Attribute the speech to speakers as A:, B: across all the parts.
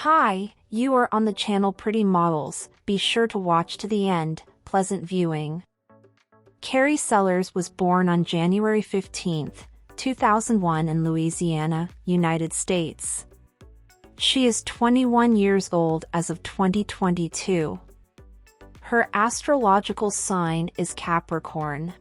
A: Hi, you are on the channel Pretty Models. Be sure to watch to the end. Pleasant viewing. Carrie Sellers was born on January 15, 2001 in Louisiana, United States. She is 21 years old as of 2022. Her astrological sign is Capricorn.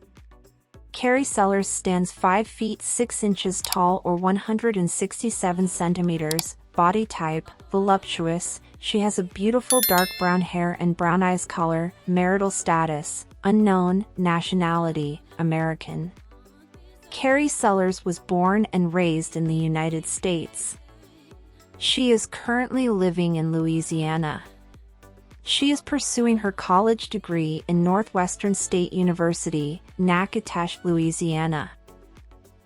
A: Carrie Sellers stands 5 feet 6 inches tall or 167 centimeters, body type, voluptuous. She has a beautiful dark brown hair and brown eyes color, marital status, unknown, nationality, American. Carrie Sellers was born and raised in the United States. She is currently living in Louisiana. She is pursuing her college degree in Northwestern State University, Natchitoches, Louisiana.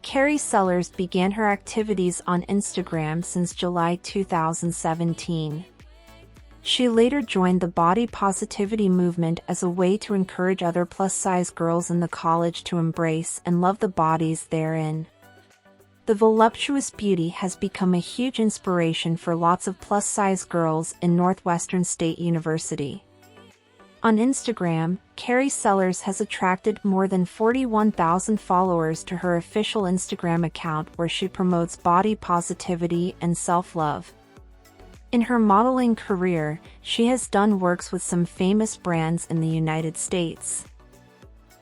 A: Carrie Sellers began her activities on Instagram since July 2017. She later joined the body positivity movement as a way to encourage other plus-size girls in the college to embrace and love the bodies they're in. The voluptuous beauty has become a huge inspiration for lots of plus-size girls in Northwestern State University. On Instagram, Carrie Sellers has attracted more than 41,000 followers to her official Instagram account where she promotes body positivity and self-love. In her modeling career, she has done works with some famous brands in the United States.